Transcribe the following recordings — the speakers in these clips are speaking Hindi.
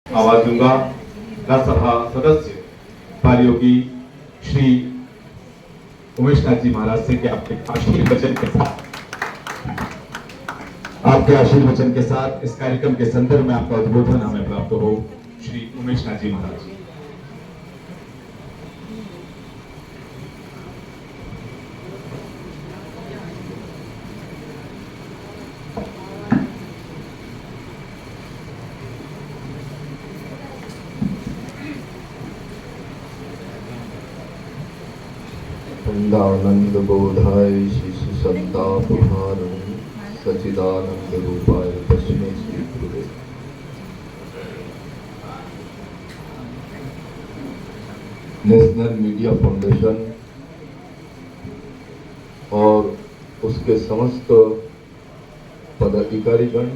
आवाज दूंगा राज्यसभा सदस्य बालयोगी श्री उमेश नाथ जी महाराज से कि आपके आशीर्वचन के साथ इस कार्यक्रम के संदर्भ में आपका उद्बोधन हमें प्राप्त हो। श्री उमेश नाथ जी महाराज जी। आनंद बोधाय शिशु संतापहारणं सच्चिदानंद रूपाय तस्मै श्री गुरुवे। नेशनल मीडिया फाउंडेशन और उसके समस्त पदाधिकारीगण,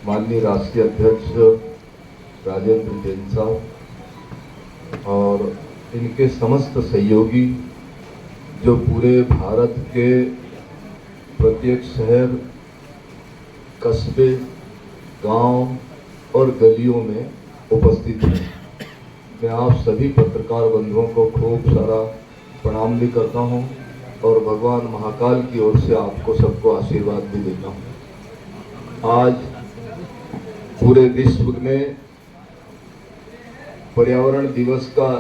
माननीय राष्ट्रीय अध्यक्ष राजेंद्र जैन साहब और इनके समस्त सहयोगी जो पूरे भारत के प्रत्येक शहर, कस्बे, गांव और गलियों में उपस्थित हैं, मैं आप सभी पत्रकार बंधुओं को खूब सारा प्रणाम भी करता हूं और भगवान महाकाल की ओर से आपको सबको आशीर्वाद भी देता हूं। आज पूरे विश्व में पर्यावरण दिवस का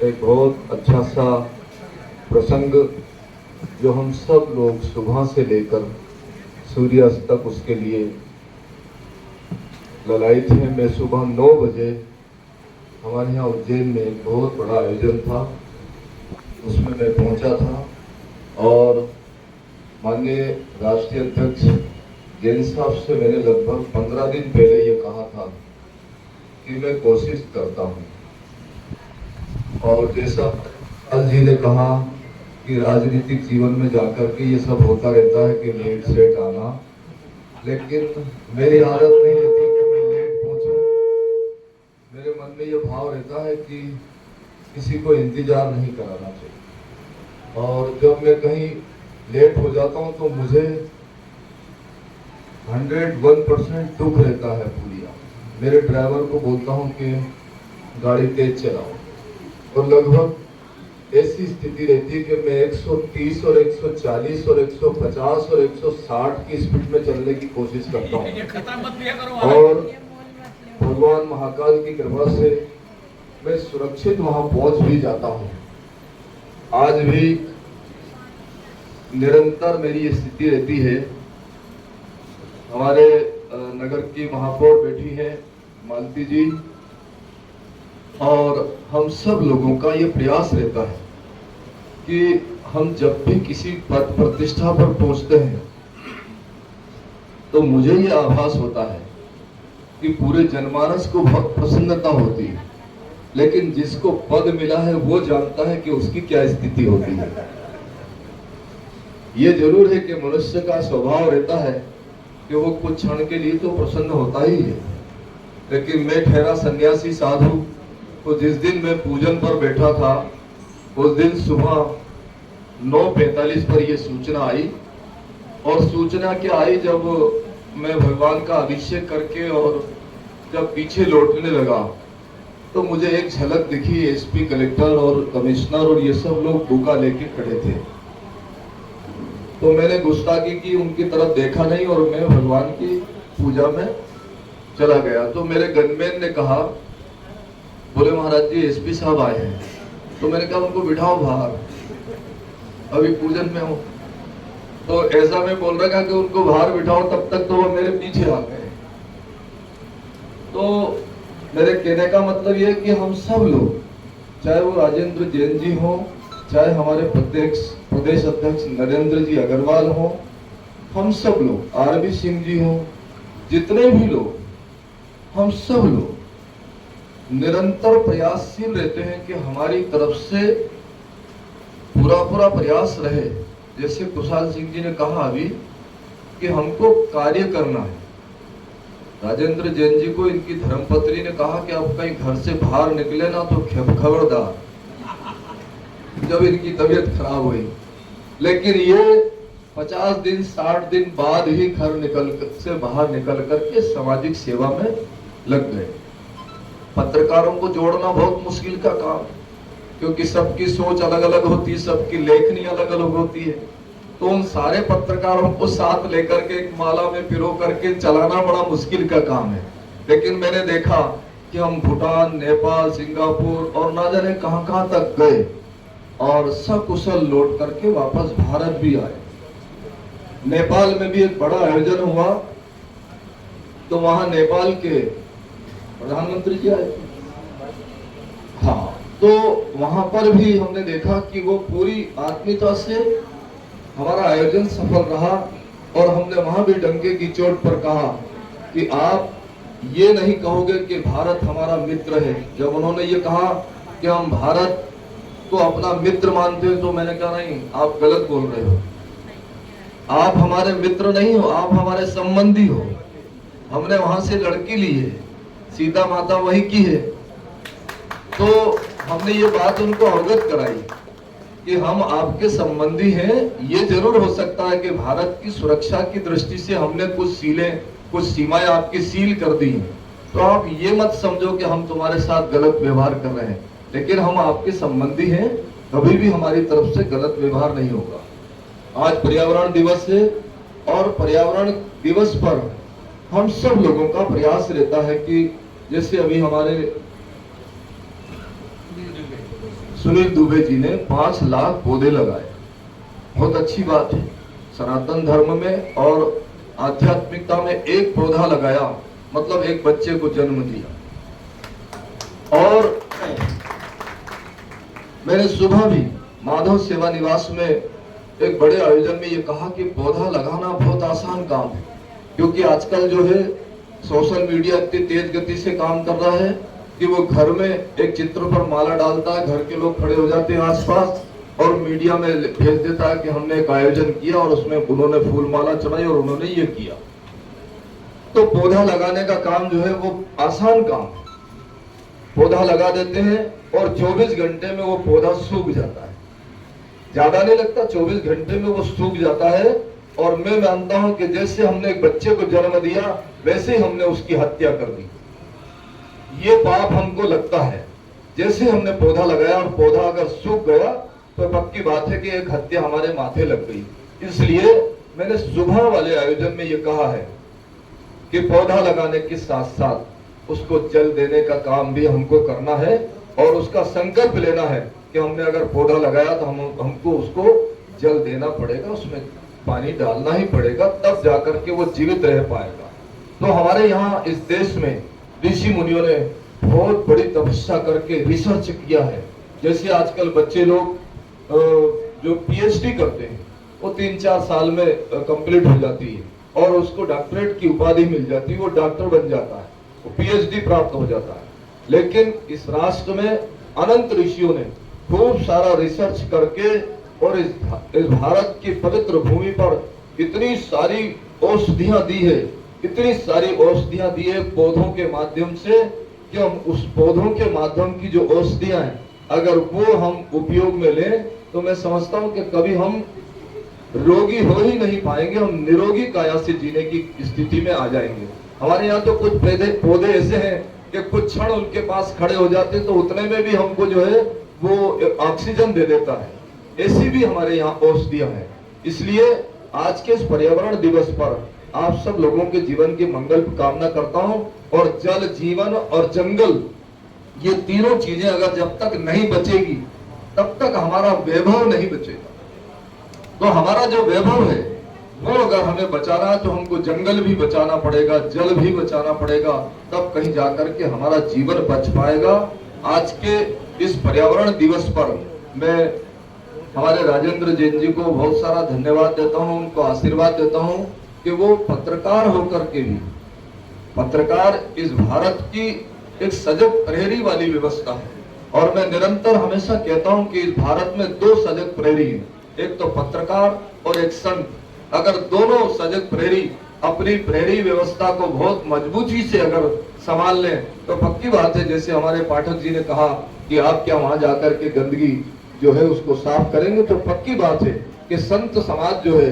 एक बहुत अच्छा सा प्रसंग जो हम सब लोग सुबह से लेकर सूर्यास्त तक उसके लिए ललायित हैं। मैं सुबह 9 बजे हमारे यहाँ उज्जैन में एक बहुत बड़ा आयोजन था, उसमें मैं पहुंचा था और माननीय राष्ट्रीय अध्यक्ष जैन साहब से मैंने लगभग 15 दिन पहले ये कहा था कि मैं कोशिश करता हूँ। और जैसा अल जी ने कहा कि राजनीतिक जीवन में जाकर के ये सब होता रहता है कि लेट सेट आना, लेकिन मेरी आदत नहीं रहती कि मैं लेट पहुंचूं। मेरे मन में ये भाव रहता है कि किसी को इंतजार नहीं कराना चाहिए और जब मैं कहीं लेट हो जाता हूं तो मुझे 101% दुख रहता है। पूरी मेरे ड्राइवर को बोलता हूं कि गाड़ी तेज चलाओ और लगभग ऐसी स्थिति रहती है कि मैं 130 और 140 और 150 और 160 की स्पीड में चलने की कोशिश करता हूँ और भगवान महाकाल की कृपा से मैं सुरक्षित वहां पहुंच भी जाता हूँ। आज भी निरंतर मेरी ये स्थिति रहती है। हमारे नगर की महापौर बैठी है मालती जी और हम सब लोगों का ये प्रयास रहता है कि हम जब भी किसी पद प्रतिष्ठा पर पहुंचते हैं तो मुझे ये आभास होता है कि पूरे जनमानस को बहुत प्रसन्नता होती है, लेकिन जिसको पद मिला है वो जानता है कि उसकी क्या स्थिति होती है। ये जरूर है कि मनुष्य का स्वभाव रहता है कि वो कुछ क्षण के लिए तो प्रसन्न होता ही है, लेकिन मैं ठहरा सन्यासी साधु तो जिस दिन मैं पूजन पर बैठा था उस दिन सुबह 9:45 पर यह सूचना आई और सूचना क्या आई, जब मैं भगवान का अभिषेक करके और जब पीछे लौटने लगा तो मुझे एक झलक दिखी। एसपी, कलेक्टर और कमिश्नर और ये सब लोग बुका लेके खड़े थे, तो मैंने गुस्ताखी की, उनकी तरफ देखा नहीं और मैं भगवान की पूजा में चला गया। तो मेरे गनमैन ने कहा, बोले महाराज जी एसपी साहब आए हैं। तो मैंने कहा उनको बिठाओ बाहर, अभी पूजन में हूं। तो ऐसा मैं बोल रहा था कि उनको बाहर बिठाओ, तब तक तो वो मेरे पीछे आ गए। तो मेरे कहने का मतलब ये है कि हम सब लोग, चाहे वो राजेंद्र जैन जी हो, चाहे हमारे प्रदेश अध्यक्ष नरेंद्र जी अग्रवाल हो, हम सब लोग, आरबी सिंह जी हो, जितने भी लोग, हम सब लोग निरंतर प्रयासशील रहते हैं कि हमारी तरफ से पूरा प्रयास रहे। जैसे कुशाल सिंह जी ने कहा अभी कि हमको कार्य करना है। राजेंद्र जैन जी को इनकी धर्मपत्नी ने कहा कि आप कहीं घर से बाहर निकले ना तो खबरदार, जब इनकी तबीयत खराब हुई। लेकिन ये 50 दिन 60 दिन बाद ही घर से बाहर निकल करके सामाजिक सेवा में लग गए। पत्रकारों को जोड़ना बहुत मुश्किल का काम है, क्योंकि सबकी सोच अलग अलग होती है, सबकी लेखनी अलग अलग होती है। तो उन सारे पत्रकारों को साथ लेकर के एक माला में पिरो करके चलाना बड़ा मुश्किल का काम है। लेकिन मैंने देखा कि हम भूटान, नेपाल, सिंगापुर और ना जाने कहां कहां तक गए और सकुशल लौट करके वापस भारत भी आए। नेपाल में भी एक बड़ा आयोजन हुआ, तो वहां नेपाल के प्रधानमंत्री जी आए। हाँ, तो वहां पर भी हमने देखा कि वो पूरी आत्मीयता से हमारा आयोजन सफल रहा। और हमने वहां भी डंके की चोट पर कहा कि आप ये नहीं कहोगे कि भारत हमारा मित्र है। जब उन्होंने ये कहा कि हम भारत को अपना मित्र मानते हैं, तो मैंने कहा नहीं, आप गलत बोल रहे हो। आप हमारे मित्र नहीं हो, आप हमारे संबंधी हो। हमने वहां से लड़की ली है, सीता माता वही की है। तो हमने ये बात उनको अवगत कराई कि हम आपके संबंधी हैं। ये जरूर हो सकता है कि भारत की सुरक्षा की दृष्टि से हमने कुछ सीमाएं आपकी सील कर दी हैं, तो आप ये मत समझो कि हम तुम्हारे साथ गलत व्यवहार कर रहे हैं, लेकिन हम आपके संबंधी हैं, कभी भी हमारी तरफ से गलत व्यवहार नहीं होगा। आज पर्यावरण दिवस है और पर्यावरण दिवस पर हम सब लोगों का प्रयास रहता है कि जैसे अभी हमारे सुनील दुबे जी ने 5 लाख पौधे लगाए, बहुत अच्छी बात है। सनातन धर्म में और आध्यात्मिकता में एक पौधा लगाया मतलब एक बच्चे को जन्म दिया। और मैंने सुबह भी माधव सेवा निवास में एक बड़े आयोजन में ये कहा कि पौधा लगाना बहुत आसान काम है, क्योंकि आजकल जो है सोशल मीडिया इतनी तेज गति से काम कर रहा है कि वो घर में एक चित्र पर माला डालता है, घर के लोग खड़े हो जाते हैं आसपास और मीडिया में भेज देता है कि हमने एक आयोजन किया और उसमें उन्होंने फूल माला चढ़ाई और उन्होंने ये किया। तो पौधा लगाने का काम जो है वो आसान काम है। पौधा लगा देते हैं और 24 घंटे में वो पौधा सूख जाता है। ज्यादा नहीं लगता, 24 घंटे में वो सूख जाता है। और मैं मानता हूं कि जैसे हमने एक बच्चे को जन्म दिया वैसे ही हमने उसकी हत्या कर दी। ये पाप हमको लगता है। जैसे हमने पौधा लगाया और पौधा अगर सूख गया तो पक्की बात है कि एक हत्या हमारे माथे लग गई। इसलिए मैंने सुबह वाले आयोजन में ये कहा है कि पौधा लगाने के साथ साथ उसको जल देने का काम भी हमको करना है और उसका संकल्प लेना है कि हमने अगर पौधा लगाया तो हमको उसको जल देना पड़ेगा, उसमें पानी डालना ही पड़ेगा, तब जाकर के वो जीवित रह पाएगा। तो हमारे यहाँ इस देश में ऋषि मुनियों ने बहुत बड़ी तपस्या करके रिसर्च किया है। जैसे आजकल बच्चे लोग जो पीएचडी करते हैं वो 3-4 साल में कंप्लीट हो जाती है और उसको डॉक्टरेट की उपाधि मिल जाती है, वो डॉक्टर बन जाता है, वो पीएचडी प्राप्त हो जाता है। लेकिन इस राष्ट्र में अनंत ऋषियों ने खूब सारा रिसर्च करके और इस भारत की पवित्र भूमि पर इतनी सारी औषधियां दी है, इतनी सारी औषधियां दी है पौधों के माध्यम से कि हम उस पौधों के माध्यम की जो औषधियां हैं अगर वो हम उपयोग में लें तो मैं समझता हूं कि कभी हम रोगी हो ही नहीं पाएंगे, हम निरोगी काया से जीने की स्थिति में आ जाएंगे। हमारे यहाँ तो कुछ पौधे ऐसे हैं कि कुछ क्षण उनके पास खड़े हो जाते हैं तो उतने में भी हमको जो है वो ऑक्सीजन दे देता है। ऐसी भी हमारे यहाँ औषधियां हैं। इसलिए आज के इस पर्यावरण दिवस पर आप सब लोगों के जीवन की मंगल कामना करता हूं। और जल, जीवन और जंगल, ये तीनों चीजें अगर जब तक नहीं बचेगी तब तक हमारा वैभव नहीं बचेगा। तो हमारा जो वैभव है वो अगर हमें बचाना है तो हमको जंगल भी बचाना पड़ेगा, जल भी बचाना पड़ेगा, तब कहीं जाकर के हमारा जीवन बच पाएगा। आज के इस पर्यावरण दिवस पर मैं हमारे राजेंद्र जैन जी को बहुत सारा धन्यवाद देता हूं, उनको आशीर्वाद देता हूं कि वो पत्रकार होकर के भी, पत्रकार इस भारत की एक सजग प्रहरी वाली व्यवस्था है। और मैं निरंतर हमेशा कहता हूं कि इस भारत में 2 सजग प्रहरी हैं, एक तो पत्रकार और एक संत। अगर दोनों सजग प्रहरी अपनी प्रहरी व्यवस्था को बहुत मजबूती से अगर संभाल लें तो पक्की बात है, जैसे हमारे पाठक जी ने कहा कि आप क्या वहां जाकर के गंदगी जो है उसको साफ करेंगे, तो पक्की बात है कि संत समाज जो है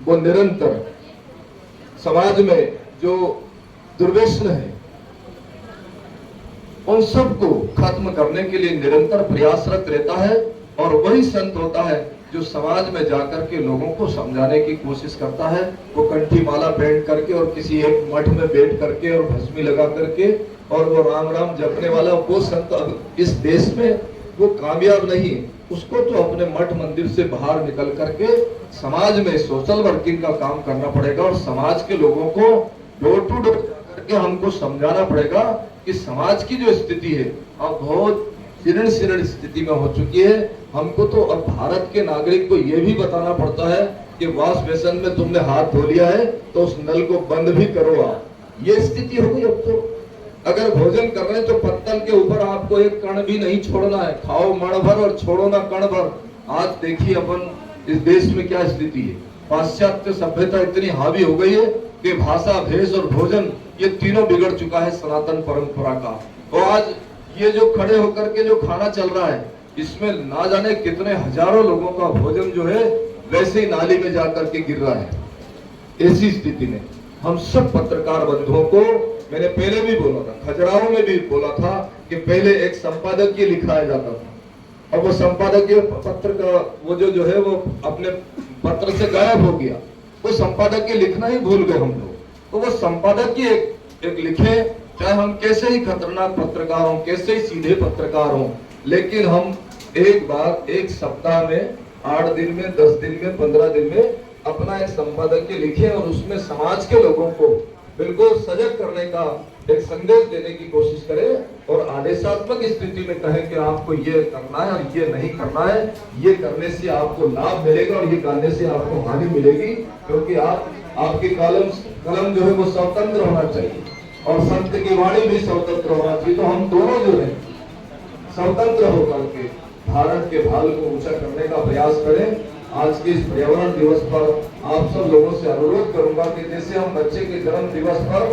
वो निरंतर समाज में जो दुर्व्यसन है उन सबको खत्म करने के लिए निरंतर प्रयासरत रहता है। और वही संत होता है जो समाज में जाकर के लोगों को समझाने की कोशिश करता है। वो कंठी माला पहन करके और किसी एक मठ में बैठ करके और भस्मी लगा करके और वो राम राम जपने वाला वो संत अब इस देश में वो कामयाब नहीं। उसको तो अपने मठ मंदिर से बाहर निकल करके समाज में सोशल वर्किंग का काम करना पड़ेगा और समाज के लोगों को डोर टू डोर करके हमको समझाना पड़ेगा कि समाज की जो स्थिति है अब बहुत जीर्ण शीर्ण स्थिति में हो चुकी है। हमको तो अब भारत के नागरिक को यह भी बताना पड़ता है कि वॉश बेसिन में तुमने हाथ धो लिया है तो उस नल को बंद भी करो आप। ये स्थिति हो गई अब तो। अगर भोजन कर रहे हैं तो पत्तल के ऊपर आपको एक कण भी नहीं छोड़ना है। खाओ मण भर और छोड़ो ना कण भर। आज देखिए अपन इस देश में क्या स्थिति है। पाश्चात्य सभ्यता इतनी हावी हो गई है कि भाषा, भेष और भोजन ये तीनों बिगड़ चुका है सनातन परंपरा का। तो आज ये जो खड़े होकर के जो खाना चल रहा है इसमें ना जाने कितने हजारों लोगों का भोजन जो है वैसे ही नाली में जाकर के गिर रहा है। ऐसी स्थिति में हम सब पत्रकार बंधुओं को, मैंने पहले भी बोला था, खजुराहो में भी बोला था कि पहले एक संपादकीय लिखाया जाता था। अब वो संपादकीय पत्र का वो जो है वो अपने पत्र से गायब हो गया। वो संपादकीय लिखना ही भूल गए हम लोग। तो वो संपादकीय एक लिखे, चाहे हम कैसे ही खतरनाक पत्रकार हों, कैसे ही सीधे पत्रकार हों, लेकिन हम एक बार एक सप्ताह में 8 दिन में 10 दिन में 15 दिन में अपना एक संपादकीय लिखे और उसमें समाज के लोगों को बिल्कुल सजग करने का एक संदेश देने की कोशिश करें और आदेशात्मक स्थिति में कहें कि आपको ये करना है और ये नहीं करना है। ये करने से आपको लाभ मिलेगा और ये करने से आपको हानि मिलेगी, क्योंकि आपकी कलम जो है वो स्वतंत्र होना चाहिए और संत की वाणी भी स्वतंत्र होना चाहिए। तो हम दोनों जो है स्वतंत्र होकर के भारत के भाल को ऊंचा करने का प्रयास करें। आज के इस पर्यावरण दिवस पर आप सब लोगों से अनुरोध करूंगा कि जैसे हम बच्चे के जन्म दिवस पर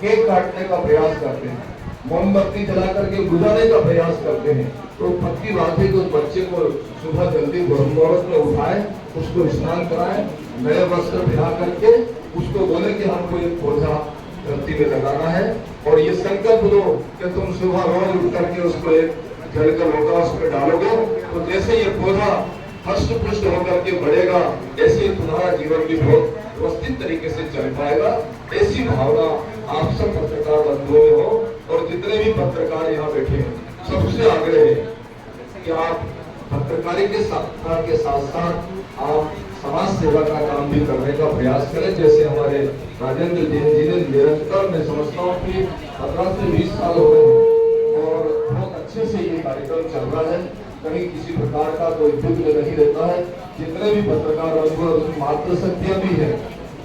केक काटने का प्रयास करते हैं, मोमबत्ती जला करके बुझाने का प्रयास करते हैं, तो पक्की बात है कि उस बच्चे को सुबह जल्दी मुहूर्त में उठाएं, उसको स्नान कराएं, नए वस्त्र पहना करके उसको बोले कि हमको एक पौधा धरती में लगाना है और ये संकल्प लो कि तुम सुबह रोज उठ करके उसको एक जल का लोटा उसमें डालोगे तो जैसे ये पौधा हष्ट पुष्ट होकर के बढ़ेगा, ऐसे तुम्हारा जीवन भी बहुत व्यवस्थित तरीके से चल पाएगा। ऐसी भावना आप सब पत्रकार बंधुओं में हो और जितने भी पत्रकार यहाँ बैठे हैं सबसे आग्रह है कि आप पत्रकारी के साथ साथ आप समाज सेवा का काम भी करने का प्रयास करें। जैसे हमारे राजेंद्र जैन जी ने निरंतर, मैं समझता हूँ कि 15 से 20 साल हो गए हैं और बहुत अच्छे से ये कार्यक्रम चल रहा है। कहीं किसी प्रकार का कोई विघ्न नहीं रहता है। जितने भी पत्रकार बंधु हैं उसमें मातृ शक्तियां भी है,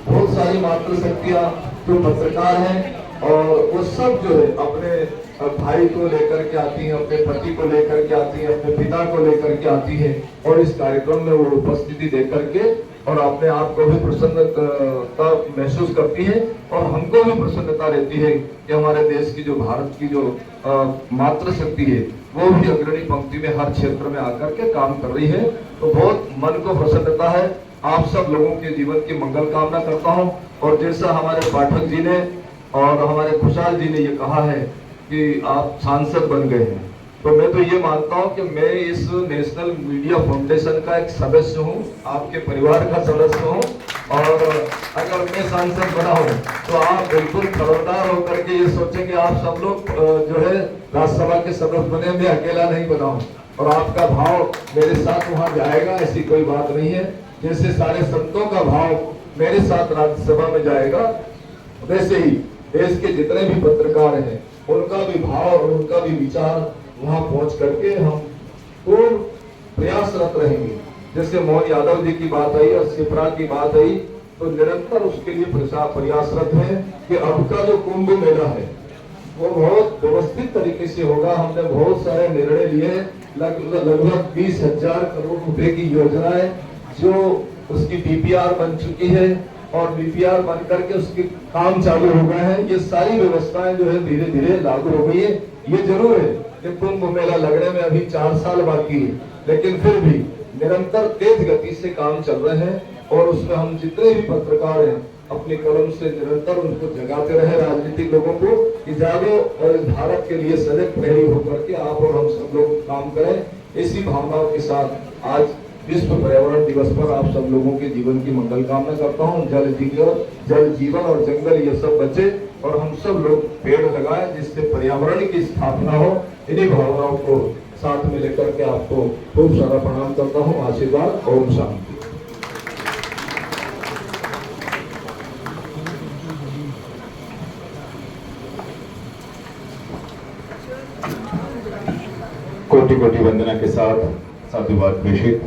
बहुत सारी मातृ शक्तियां जो पत्रकार हैं और वो सब जो है अपने भाई को लेकर के आती हैं, अपने पति को लेकर के आती हैं, अपने पिता को लेकर के आती हैं और इस कार्यक्रम में वो उपस्थिति देकर के और अपने आप को भी प्रसन्नता महसूस करती है और हमको भी प्रसन्नता रहती है कि हमारे देश की जो भारत की जो मातृ शक्ति है वो भी अग्रणी पंक्ति में हर क्षेत्र में आकर के काम कर रही है। तो बहुत मन को प्रसन्नता है। आप सब लोगों के जीवन की मंगल कामना करता हूं और जैसा हमारे पाठक जी ने और हमारे खुशहाल जी ने ये कहा है कि आप सांसद बन गए हैं, तो मैं तो ये मानता हूं कि मैं इस नेशनल मीडिया फाउंडेशन का एक सदस्य हूं, आपके परिवार का सदस्य हूं और अगर मैं सांसद बना हूं तो आप बिल्कुल खबरदार होकर के ये सोचेंगे आप सब लोग जो है राज्यसभा के सदस्य बने, मैं अकेला नहीं बना हूं और आपका भाव मेरे साथ वहां जाएगा, ऐसी कोई बात नहीं है। जैसे सारे संतों का भाव मेरे साथ राज्यसभा में जाएगा वैसे ही देश के जितने भी पत्रकार हैं उनका भी भाव और उनका भी विचार वहां पहुंच करके हम पूर्ण प्रयासरत रहेंगे। जैसे मोहन यादव जी की बात आई और शिप्रा की बात आई तो निरंतर उसके लिए प्रयासरत है कि अब का जो कुंभ मेला है वो बहुत व्यवस्थित तरीके से होगा। हमने बहुत सारे निर्णय लिए, लगभग 20,000 करोड़ रुपए की योजनाएं जो उसकी डीपीआर बन चुकी है और डीपीआर बन करके उसके काम चालू हो गए हैं। ये सारी व्यवस्थाएं जो है धीरे धीरे लागू हो गई है। ये जरूर है कि कुंभ मेला लगने में अभी 4 साल बाकी है, लेकिन फिर भी निरंतर तेज गति से काम चल रहे हैं और उसमें हम जितने भी पत्रकार हैं अपनी कलम से निरंतर उनको जगाते रहे, राजनीतिक लोगों को कि जागो और इस भारत के लिए सजग प्रहरी होकर के आप और हम सब लोग काम करें। इसी भावनाओं के साथ आज विश्व पर्यावरण दिवस पर आप सब लोगों के जीवन की मंगल कामना करता हूँ। जल जीवन और जंगल ये सब बचे और हम सब लोग पेड़ लगाएं जिससे पर्यावरण की स्थापना हो। इन्हीं भावनाओं को साथ में लेकर के आपको खूब सारा प्रणाम करता हूँ। आशीर्वाद। ओम शांति। कोटि कोटि वंदना के साथ साधुवाद प्रेषित